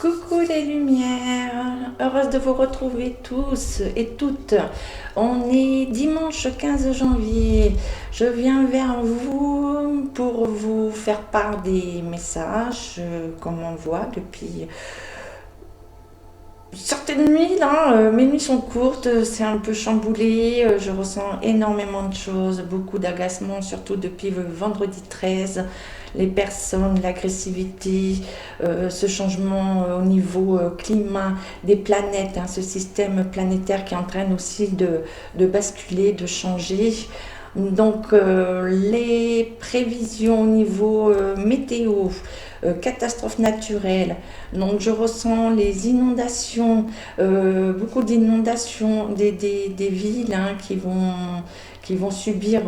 Coucou les lumières, heureuse de vous retrouver tous et toutes. On est dimanche 15 janvier. Je viens vers vous pour vous faire part des messages qu'on m'envoie depuis certaines nuits. Là, mes nuits sont courtes, c'est un peu chamboulé. Je ressens énormément de choses, beaucoup d'agacement, surtout depuis le vendredi 13. Les personnes, l'agressivité, ce changement au niveau climat des planètes, hein, ce système planétaire qui entraîne aussi de basculer, de changer. Donc les prévisions au niveau météo, catastrophes naturelles. Donc je ressens les inondations, beaucoup d'inondations des villes, hein, qui vont subir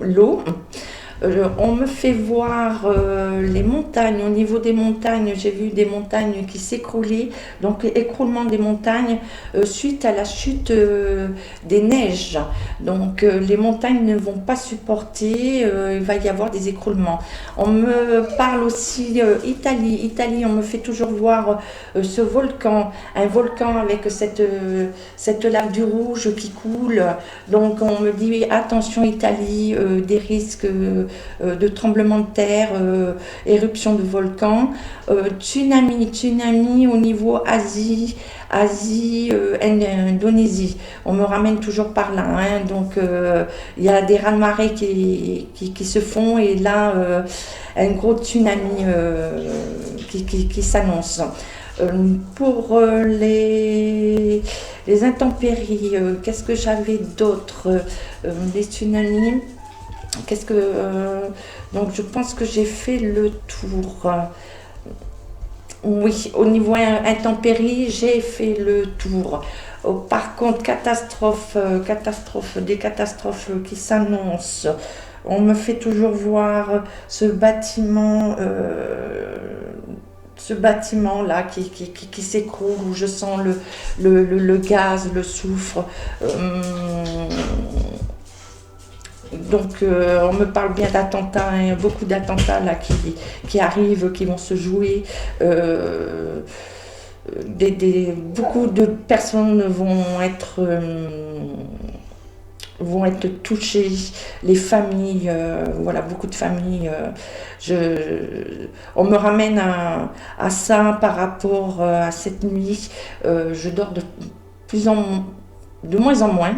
l'eau. On me fait voir les montagnes. Au niveau des montagnes, j'ai vu des montagnes qui s'écroulaient. Donc, écroulement des montagnes suite à la chute des neiges. Donc, les montagnes ne vont pas supporter. Il va y avoir des écroulements. On me parle aussi Italie. Italie, on me fait toujours voir ce volcan. Un volcan avec cette lave du rouge qui coule. Donc, on me dit attention Italie, des risques de tremblements de terre, éruption de volcans, tsunami au niveau Asie, Indonésie. On me ramène toujours par là, hein. Donc il y a des raz-de-marée qui se font et là un gros tsunami qui s'annonce. Pour les intempéries, qu'est-ce que j'avais d'autre? Les tsunamis. Donc je pense que j'ai fait le tour. Oui, au niveau intempéries, j'ai fait le tour. Par contre, des catastrophes qui s'annoncent. On me fait toujours voir ce bâtiment là qui s'écroule, où je sens le gaz, le soufre. Donc on me parle bien d'attentats, hein, beaucoup d'attentats là qui arrivent, qui vont se jouer. Beaucoup de personnes vont être touchées, les familles, voilà, beaucoup de familles. On me ramène à ça par rapport à cette nuit. Je dors de moins en moins.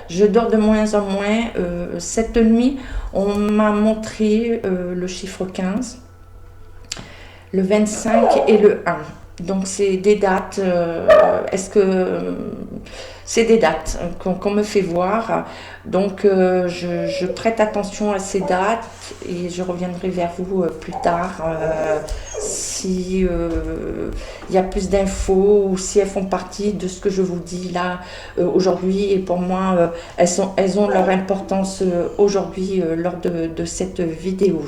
Je dors de moins en moins. Cette nuit, on m'a montré le chiffre 15, le 25 et le 1. Donc c'est des dates. C'est des dates qu'on me fait voir. Donc je prête attention à ces dates et je reviendrai vers vous plus tard si il y a plus d'infos ou si elles font partie de ce que je vous dis là aujourd'hui. Et pour moi, elles ont leur importance aujourd'hui lors de cette vidéo.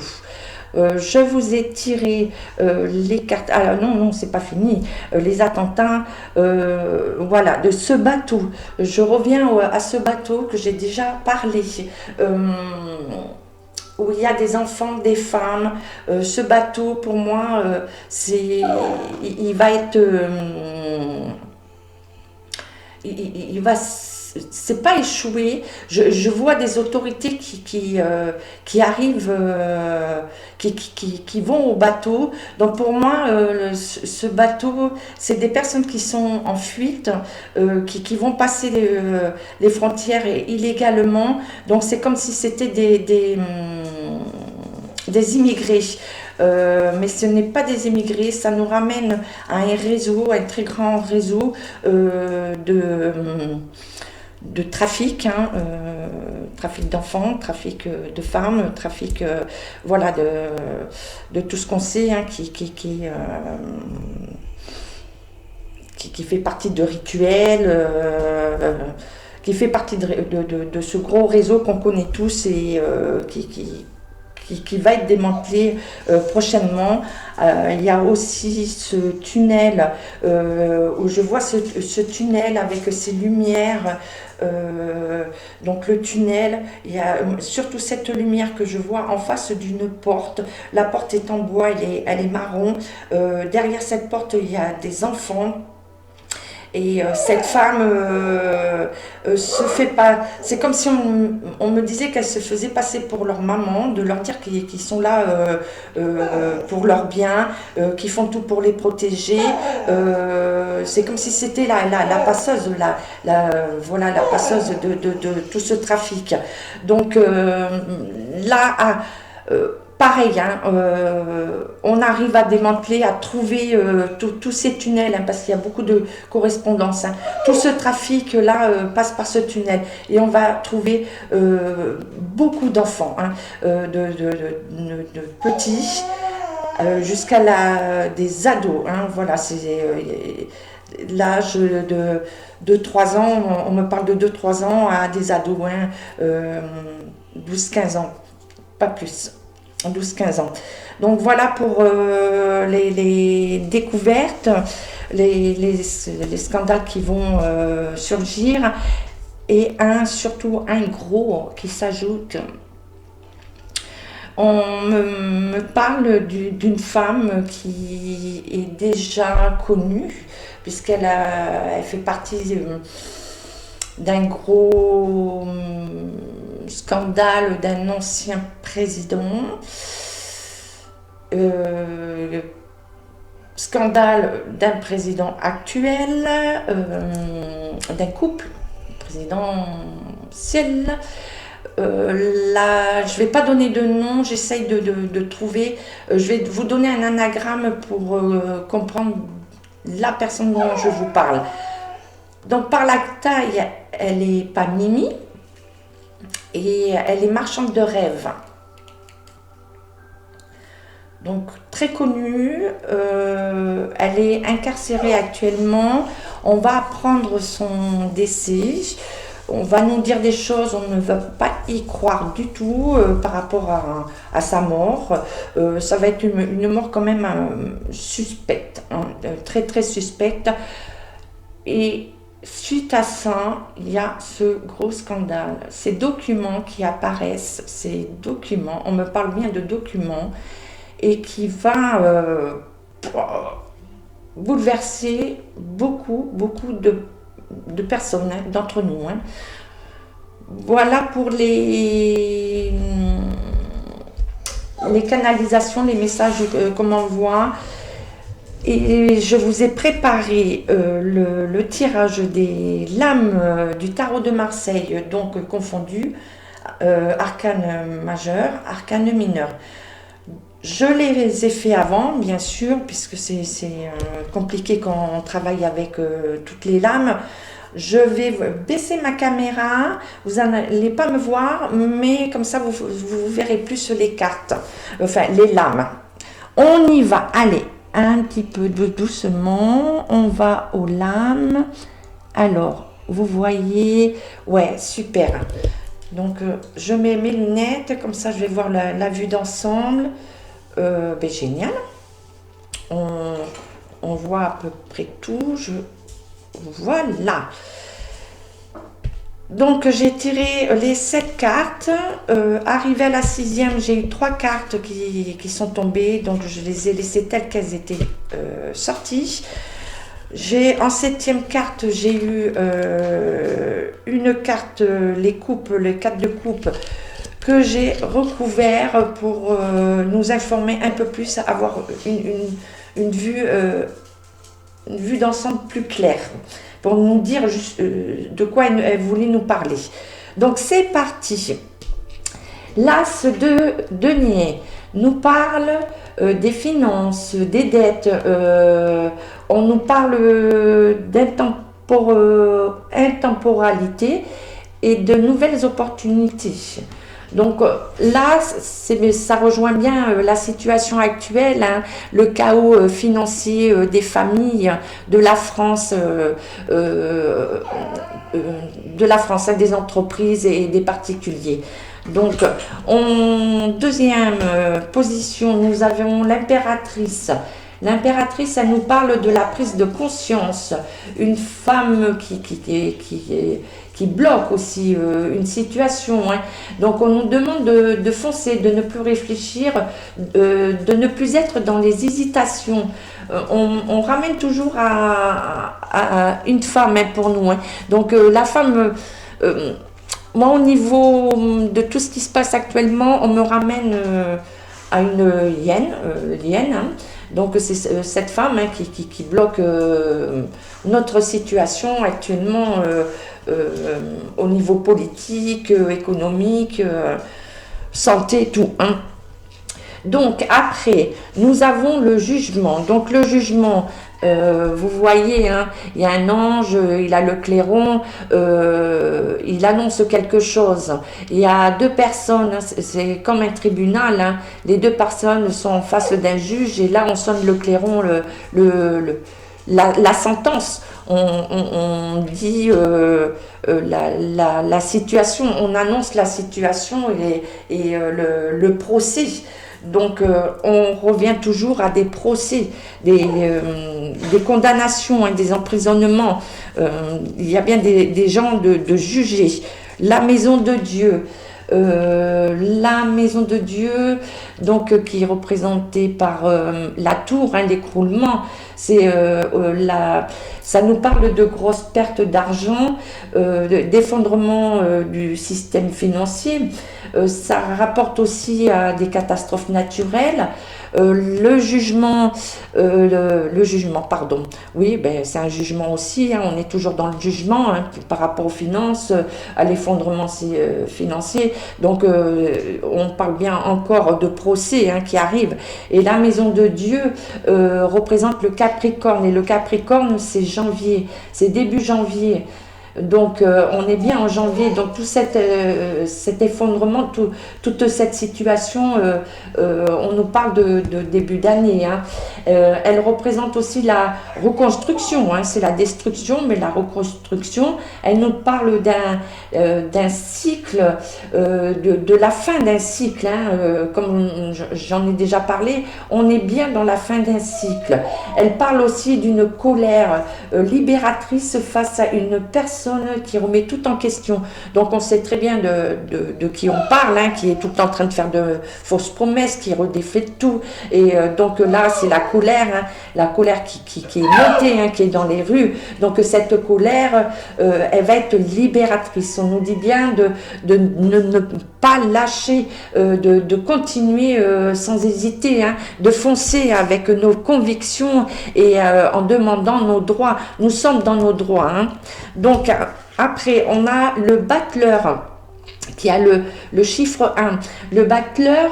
Je vous ai tiré les cartes. Ah non, c'est pas fini. Les attentats, voilà, de ce bateau. Je reviens à ce bateau que j'ai déjà parlé. Où il y a des enfants, des femmes. Ce bateau, pour moi, il va être, il va, c'est pas échoué. Je vois des autorités qui arrivent, qui vont au bateau. Donc pour moi, ce bateau, c'est des personnes qui sont en fuite, qui vont passer les frontières illégalement. Donc c'est comme si c'était des immigrés. Mais ce n'est pas des immigrés, ça nous ramène à un réseau, un très grand réseau de trafic, hein, trafic d'enfants, trafic de femmes, trafic voilà, de tout ce qu'on sait, hein, qui fait partie de rituels, qui fait partie de ce gros réseau qu'on connaît tous et qui va être démantelé prochainement. Il y a aussi ce tunnel où je vois ce tunnel avec ses lumières. Donc le tunnel, il y a surtout cette lumière que je vois en face d'une porte. La porte est en bois, elle est marron. Derrière cette porte, il y a des enfants. Et cette femme se fait pas. C'est comme si on me disait qu'elle se faisait passer pour leur maman, de leur dire qu'ils sont là pour leur bien, qu'ils font tout pour les protéger. C'est comme si c'était la passeuse, voilà, la passeuse de tout ce trafic. Donc là, pareil, hein, on arrive à démanteler, à trouver tous ces tunnels, hein, parce qu'il y a beaucoup de correspondances. Hein. Tout ce trafic-là passe par ce tunnel et on va trouver beaucoup d'enfants, hein, de petits jusqu'à des ados. Hein, voilà, c'est l'âge de 3 ans, on me parle de 2-3 ans à des ados, hein, 12-15 ans, pas plus. 12-15 ans. Donc voilà pour les découvertes, les scandales qui vont surgir et surtout un gros qui s'ajoute. On me parle d'une femme qui est déjà connue puisqu'elle elle fait partie d'un gros scandale d'un ancien président, scandale d'un président actuel, d'un couple présidentiel. Là, je ne vais pas donner de nom, j'essaye de trouver, je vais vous donner un anagramme pour comprendre la personne dont je vous parle. Donc par la taille, elle n'est pas Mimi et elle est marchande de rêves. Donc très connue, elle est incarcérée actuellement. On va apprendre son décès. On va nous dire des choses, on ne va pas y croire du tout par rapport à sa mort. Ça va être une mort quand même suspecte, hein, très très suspecte. Et suite à ça, il y a ce gros scandale. Ces documents qui apparaissent, ces documents, on me parle bien de documents, et qui va bouleverser beaucoup de personnes, hein, d'entre nous. Hein. Voilà pour les canalisations, les messages qu'on m'envoie. Et je vous ai préparé le tirage des lames du tarot de Marseille, donc confondu, arcane majeur, arcane mineur. Je les ai fait avant, bien sûr, puisque c'est compliqué quand on travaille avec toutes les lames. Je vais baisser ma caméra, vous n'allez pas me voir, mais comme ça vous verrez plus les cartes, enfin les lames. On y va, allez, un petit peu doucement, on va aux lames. Alors, vous voyez, ouais, super. Donc, je mets mes lunettes, comme ça je vais voir la vue d'ensemble. Génial. On voit à peu près tout. Voilà. Donc j'ai tiré les 7 cartes. Arrivé à la 6e, j'ai eu 3 cartes qui sont tombées. Donc je les ai laissées telles qu'elles étaient sorties. En 7e carte, j'ai eu une carte, les coupes, les 4 de coupe, que j'ai recouvert pour nous informer un peu plus, avoir une vue d'ensemble plus claire, pour nous dire juste, de quoi elle voulait nous parler. Donc c'est parti. L'As de denier nous parle des finances, des dettes, on nous parle d'intemporalité et de nouvelles opportunités. Donc là, ça rejoint bien la situation actuelle, hein, le chaos financier des familles, de la France, hein, des entreprises et des particuliers. Donc, en deuxième position, nous avons l'impératrice. L'impératrice, elle nous parle de la prise de conscience. Une femme qui bloque aussi une situation, hein. Donc, on nous demande de foncer, de ne plus réfléchir, de ne plus être dans les hésitations. On ramène toujours à une femme, hein, pour nous, hein. Donc, la femme... moi, au niveau de tout ce qui se passe actuellement, on me ramène à une hyène, hein. Donc, c'est cette femme, hein, qui bloque notre situation actuellement au niveau politique, économique, santé, tout, hein. Donc, après, nous avons le jugement. Donc, le jugement, vous voyez, hein, il y a un ange, il a le clairon, il annonce quelque chose. Il y a deux personnes, hein, c'est comme un tribunal, hein. Les deux personnes sont en face d'un juge et là, on sonne le clairon, la sentence. On dit la situation, on annonce la situation et le procès. Donc, on revient toujours à des procès, des condamnations, hein, des emprisonnements. Il y a bien des gens de juger. La maison de Dieu. La maison de Dieu, donc qui est représentée par la tour, hein, l'écroulement. Ça nous parle de grosses pertes d'argent, d'effondrement du système financier. Ça rapporte aussi à des catastrophes naturelles. Le jugement, pardon. Oui, ben, c'est un jugement aussi, hein. On est toujours dans le jugement, hein, par rapport aux finances, à l'effondrement financier. Donc, on parle bien encore de procès, hein, qui arrive. Et la maison de Dieu représente le Capricorne. Et le Capricorne, c'est janvier, c'est début janvier. Donc, on est bien en janvier. Donc, tout cet effondrement, toute cette situation, on nous parle de début d'année, hein. Elle représente aussi la reconstruction, hein. C'est la destruction, mais la reconstruction, elle nous parle d'un cycle, de la fin d'un cycle, hein. Comme j'en ai déjà parlé, on est bien dans la fin d'un cycle. Elle parle aussi d'une colère libératrice face à une personne qui remet tout en question. Donc, on sait très bien de qui on parle, hein, qui est tout le temps en train de faire de fausses promesses, qui redéfait tout. Et donc là, c'est la colère, hein, la colère qui est montée, hein, qui est dans les rues. Donc, cette colère, elle va être libératrice. On nous dit bien de ne pas lâcher, de continuer sans hésiter, hein, de foncer avec nos convictions et en demandant nos droits. Nous sommes dans nos droits, hein. Donc, après, on a le battleur qui a le chiffre 1. Le battleur,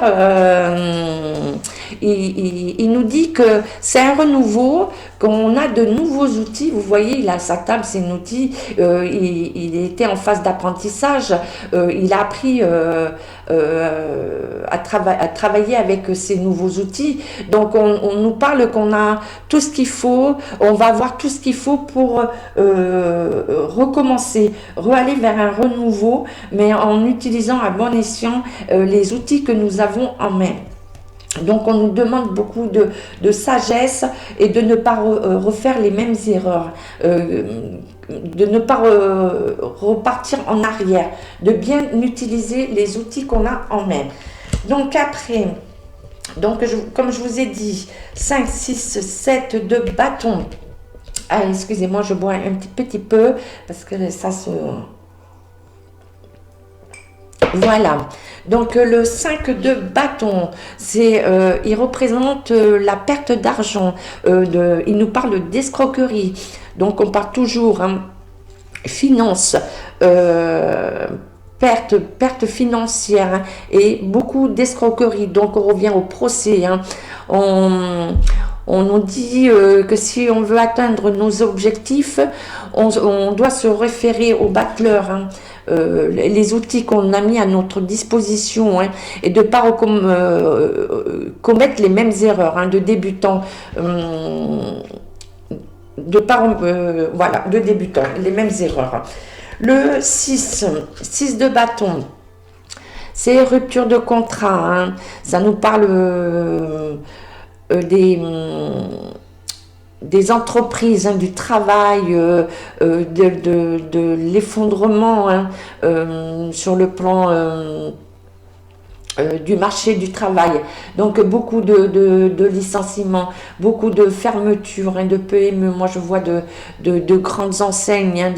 il nous dit que c'est un renouveau, qu'on a de nouveaux outils. Vous voyez, il a sa table, c'est un outil. Il était en phase d'apprentissage. Il a appris à travailler avec ces nouveaux outils. Donc, on nous parle qu'on a tout ce qu'il faut. On va avoir tout ce qu'il faut pour recommencer, aller vers un renouveau, mais en utilisant à bon escient les outils que nous avons en main. Donc, on nous demande beaucoup de sagesse et de ne pas refaire les mêmes erreurs, de ne pas repartir en arrière, de bien utiliser les outils qu'on a en main. Donc, après, comme je vous ai dit, 5, 6, 7 de bâton. Ah, excusez-moi, je bois un petit peu parce que ça se... Voilà. Donc, le 5 de bâton, il représente la perte d'argent. Il nous parle d'escroquerie. Donc, on parle toujours, hein, finance, perte financière, hein, et beaucoup d'escroquerie. Donc, on revient au procès, hein. On nous dit que si on veut atteindre nos objectifs, on doit se référer au battleur, hein, les outils qu'on a mis à notre disposition, hein, et de ne pas commettre les mêmes erreurs, hein, de débutants. De débutants, les mêmes erreurs. Le 6 de bâton. C'est rupture de contrat, hein. Ça nous parle des, des entreprises, hein, du travail, de l'effondrement, hein, sur le plan du marché du travail. Donc beaucoup de licenciements, beaucoup de fermetures, hein, de PME. Moi je vois de grandes enseignes, hein,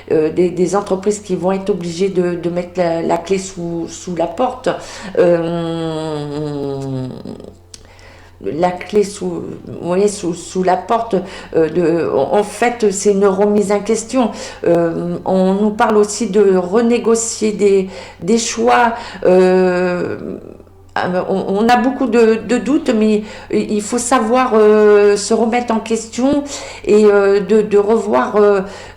des entreprises qui vont être obligées de mettre la clé sous la porte. La clé sous, vous voyez, sous la porte. En fait, c'est une remise en question. On nous parle aussi de renégocier des choix. On a beaucoup de doutes, mais il faut savoir se remettre en question et de revoir,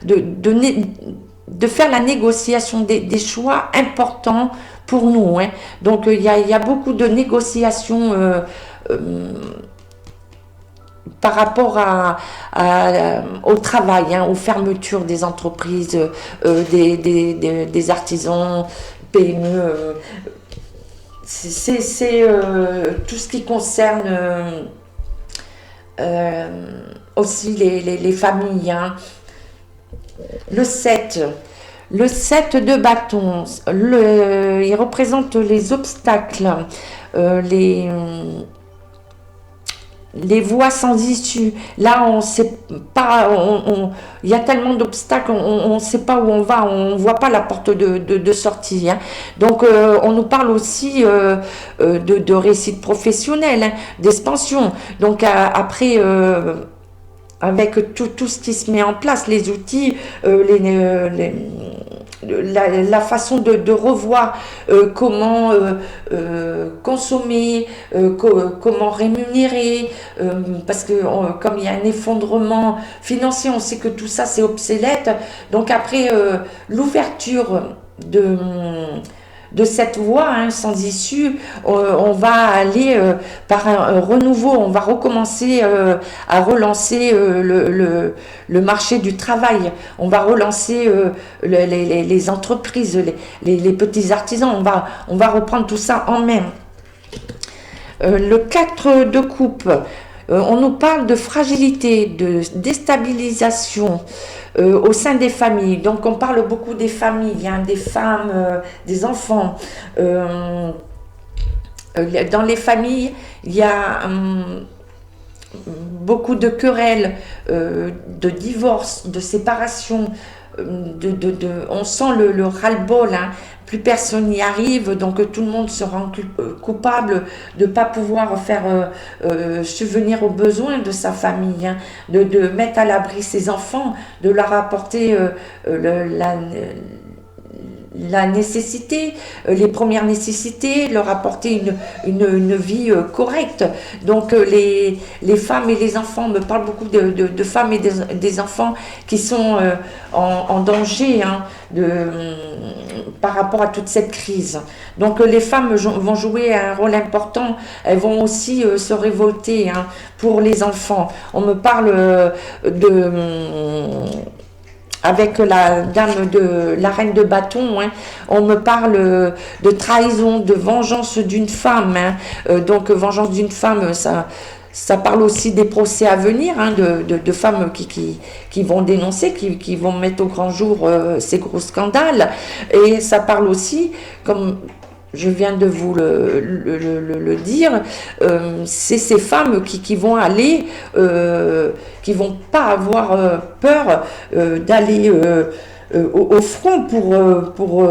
de faire la négociation des choix importants pour nous, hein. Donc il y a beaucoup de négociations euh, par rapport au travail, hein, aux fermetures des entreprises, des artisans, PME. C'est tout ce qui concerne aussi les familles, hein. Le 7. Le 7 de bâton, il représente les obstacles, les voies sans issue. Là, on sait pas, il y a tellement d'obstacles, on ne sait pas où on va, on ne voit pas la porte de sortie, hein. Donc, on nous parle aussi de réussite professionnelle, hein, d'expansion. Donc, après, avec tout ce qui se met en place, les outils, la façon de revoir comment consommer, comment rémunérer, parce que comme il y a un effondrement financier, on sait que tout ça c'est obsolète. Donc après, l'ouverture de cette voie, hein, sans issue, on va aller par un renouveau, on va recommencer à relancer le marché du travail, on va relancer les entreprises, les petits artisans, on va reprendre tout ça en main. Le 4 de coupe, on nous parle de fragilité, de déstabilisation au sein des familles. Donc on parle beaucoup des familles, hein, des femmes, des enfants. Dans les familles, il y a beaucoup de querelles, de divorces, de séparations. On sent le ras-le-bol, hein. Plus personne n'y arrive, donc tout le monde se rend coupable de ne pas pouvoir faire subvenir aux besoins de sa famille, hein, de mettre à l'abri ses enfants, de leur apporter la nécessité, les premières nécessités, leur apporter une vie correcte. Donc les femmes et les enfants, on me parle beaucoup de femmes et des enfants qui sont en danger, hein, par rapport à toute cette crise. Donc les femmes vont jouer un rôle important, elles vont aussi se révolter, hein, pour les enfants. On me parle avec la dame la reine de bâton, hein, on me parle de trahison, de vengeance d'une femme, hein. Donc vengeance d'une femme, ça parle aussi des procès à venir, hein, de femmes qui vont dénoncer, qui vont mettre au grand jour ces gros scandales. Et ça parle aussi, comme je viens de vous le dire, c'est ces femmes qui vont aller, qui vont pas avoir peur d'aller au front pour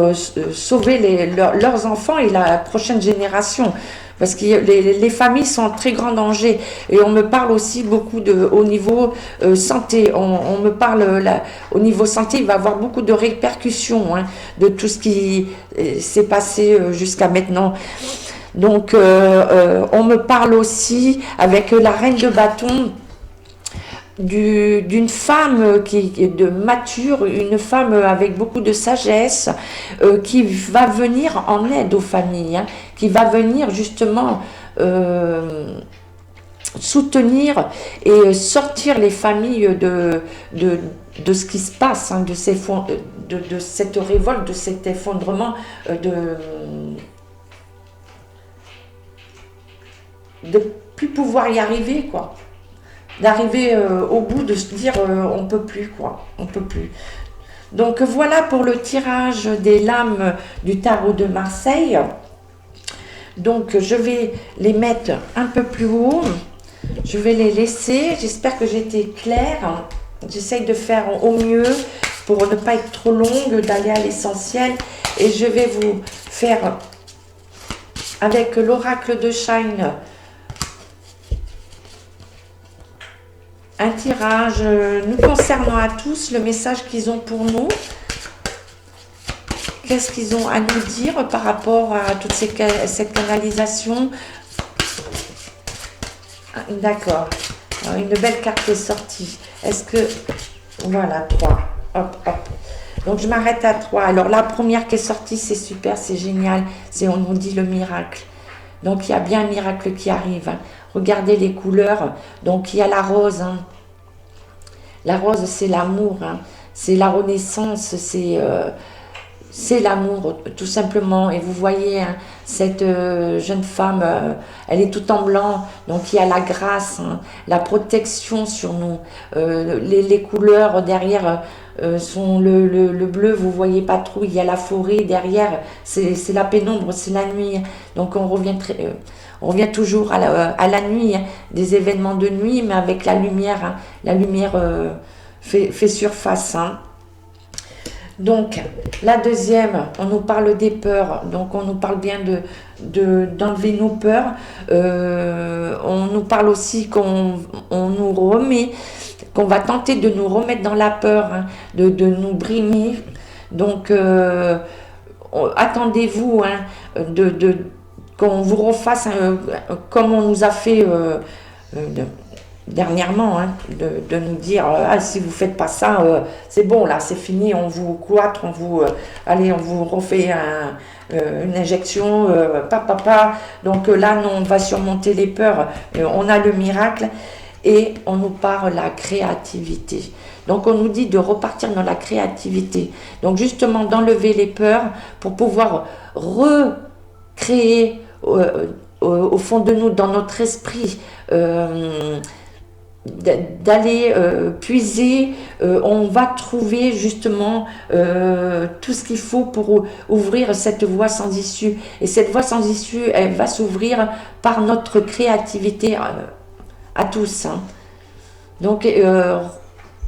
sauver leurs enfants et la prochaine génération. Parce que les familles sont en très grand danger. Et on me parle aussi beaucoup au niveau santé. On me parle, au niveau santé, il va y avoir beaucoup de répercussions, hein, de tout ce qui s'est passé jusqu'à maintenant. Donc, on me parle aussi, avec la reine de bâton, d'une femme qui est de mature, une femme avec beaucoup de sagesse, qui va venir en aide aux familles, hein, qui va venir justement soutenir et sortir les familles de ce qui se passe, hein, de cette révolte, de cet effondrement de plus pouvoir y arriver, quoi. D'arriver au bout, de se dire on peut plus, quoi. On peut plus. Donc voilà pour le tirage des lames du tarot de Marseille. Donc je vais les mettre un peu plus haut. Je vais les laisser. J'espère que j'ai été claire. J'essaye de faire au mieux pour ne pas être trop longue, d'aller à l'essentiel. Et je vais vous faire avec l'oracle de Shine un tirage nous concernant à tous, le message qu'ils ont pour nous. Qu'est-ce qu'ils ont à nous dire par rapport à toute cette canalisation? D'accord. Une belle carte est sortie. Est-ce que... Voilà, 3. Hop, hop. Donc, je m'arrête à 3. Alors, la première qui est sortie, c'est super, c'est génial. On nous dit le miracle. Donc, il y a bien un miracle qui arrive. Hein. Regardez les couleurs. Donc, il y a la rose. Hein. La rose, c'est l'amour. Hein. C'est la renaissance. C'est l'amour, tout simplement. Et vous voyez, hein, cette jeune femme, elle est toute en blanc. Donc, il y a la grâce, hein, la protection sur nous. Les couleurs derrière sont le bleu, vous voyez pas trop. Il y a la forêt derrière. C'est la pénombre, c'est la nuit. Donc, on revient toujours à la nuit, hein, des événements de nuit, mais avec la lumière. Hein. La lumière fait surface. Hein. Donc, la deuxième, on nous parle des peurs. Donc, on nous parle bien d'enlever nos peurs. On nous parle aussi qu'on nous remet, qu'on va tenter de nous remettre dans la peur, hein, de nous brimer. Donc, attendez-vous, hein, qu'on vous refasse comme on nous a fait dernièrement, hein, de nous dire ah, si vous faites pas ça, c'est bon, là, c'est fini, on vous cloître, allez, on vous refait une injection, papa. Donc là, non, on va surmonter les peurs, on a le miracle et on nous parle la créativité. Donc on nous dit de repartir dans la créativité. Donc justement, d'enlever les peurs pour pouvoir recréer au fond de nous, dans notre esprit, d'aller puiser, on va trouver justement tout ce qu'il faut pour ouvrir cette voie sans issue. Et cette voie sans issue, elle va s'ouvrir par notre créativité à tous. Hein. Donc,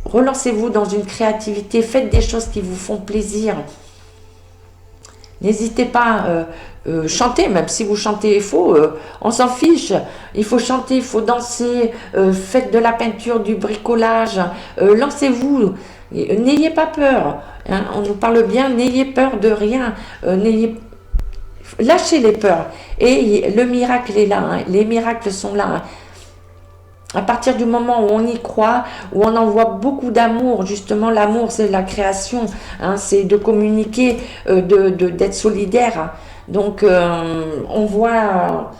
relancez-vous dans une créativité, faites des choses qui vous font plaisir. N'hésitez pas, chanter, même si vous chantez faux, on s'en fiche. Il faut chanter, il faut danser, faites de la peinture, du bricolage, lancez-vous, n'ayez pas peur. Hein, on nous parle bien, n'ayez peur de rien, lâchez les peurs. Et le miracle est là, hein, les miracles sont là. Hein. À partir du moment où on y croit, où on envoie beaucoup d'amour, justement l'amour c'est la création, hein, c'est de communiquer, d'être solidaire. Hein. Donc on voit,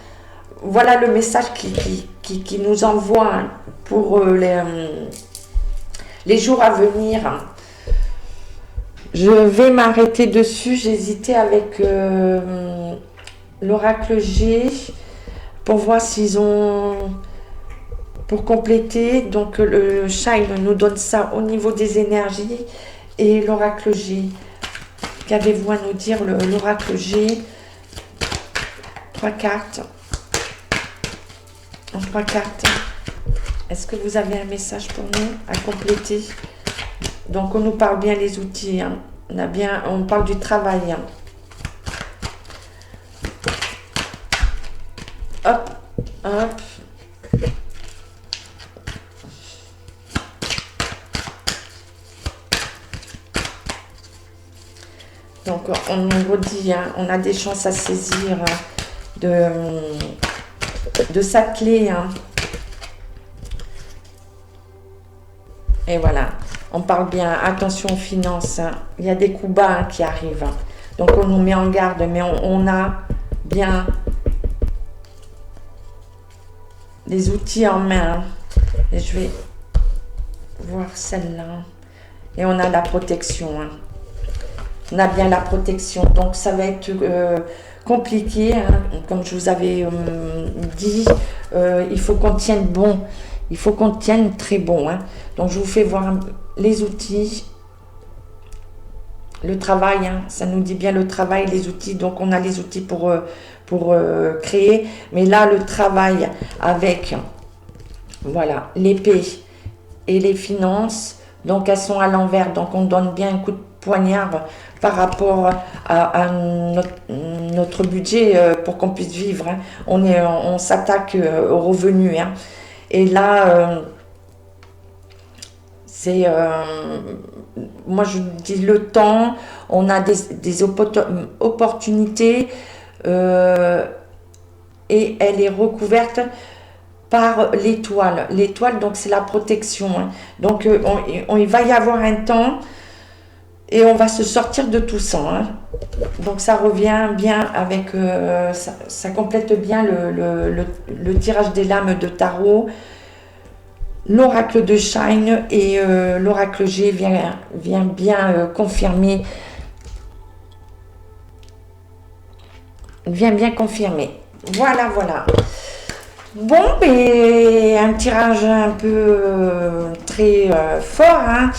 voilà le message qui nous envoie hein, pour les jours à venir. Je vais m'arrêter dessus, j'hésitais avec l'oracle G pour voir s'ils ont... Pour compléter, donc le Shine nous donne ça au niveau des énergies et l'oracle G. Qu'avez-vous à nous dire, l'oracle G? 3 cartes. En 3 cartes. Est-ce que vous avez un message pour nous à compléter? Donc on nous parle bien les outils. Hein. On parle du travail. Hein. Hop, hop. Donc, on nous redit, hein, on a des chances à saisir, de s'atteler. Hein. Et voilà, on parle bien, attention aux finances. Hein. Il y a des coups bas hein, qui arrivent. Hein. Donc, on nous met en garde, mais on a bien les outils en main. Hein. Et je vais voir celle-là. Et on a la protection. Hein. On a bien la protection. Donc, ça va être compliqué, hein. Comme je vous avais dit, il faut qu'on tienne bon. Il faut qu'on tienne très bon, hein. Donc, je vous fais voir les outils. Le travail, hein, ça nous dit bien le travail, les outils. Donc, on a les outils pour créer. Mais là, le travail avec, voilà, l'épée et les finances. Donc, elles sont à l'envers. Donc, on donne bien un coup de poignard par rapport à notre budget pour qu'on puisse vivre, hein. On s'attaque aux revenus, hein. Et là, c'est, moi je dis le temps, on a des opportunités et elle est recouverte par l'étoile. L'étoile, donc c'est la protection, hein. Donc il va y avoir un temps et on va se sortir de tout ça, hein. Donc ça revient bien avec, ça complète bien le tirage des lames de tarot. L'oracle de Shine et l'oracle G vient bien confirmer. Vient bien confirmer. Voilà, voilà. Bon, mais un tirage un peu très fort, hein.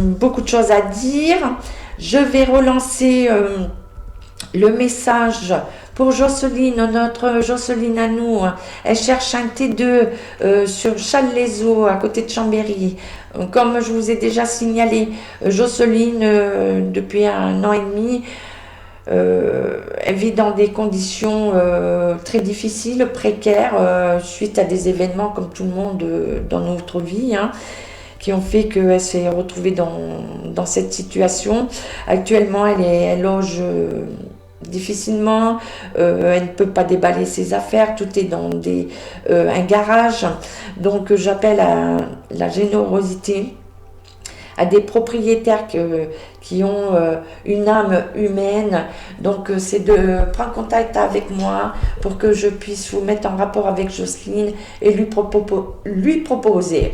Beaucoup de choses à dire. Je vais relancer le message pour Jocelyne, notre Jocelyne à nous. Elle cherche un T2 sur Challes-les-Eaux, à côté de Chambéry. Comme je vous ai déjà signalé, Jocelyne, depuis 1 an et demi, elle vit dans des conditions très difficiles, précaires, suite à des événements comme tout le monde dans notre vie, hein, qui ont fait qu'elle s'est retrouvée dans cette situation. Actuellement, elle loge difficilement, elle ne peut pas déballer ses affaires, tout est dans un garage. Donc j'appelle à la générosité à des propriétaires qui ont une âme humaine. Donc c'est de prendre contact avec moi pour que je puisse vous mettre en rapport avec Jocelyne et lui proposer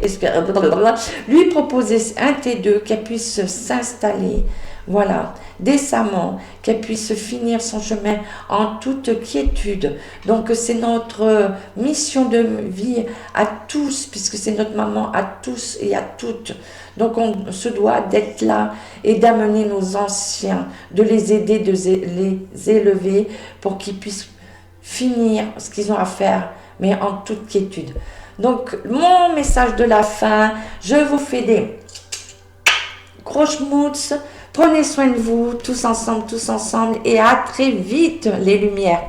un T2 qu'elle puisse s'installer, voilà, décemment, qu'elle puisse finir son chemin en toute quiétude. Donc c'est notre mission de vie à tous, puisque c'est notre maman à tous et à toutes. Donc on se doit d'être là et d'amener nos anciens, de les aider, de les élever pour qu'ils puissent finir ce qu'ils ont à faire, mais en toute quiétude. Donc mon message de la fin, je vous fais des gros schmutz. Prenez soin de vous, tous ensemble, et à très vite, les lumières.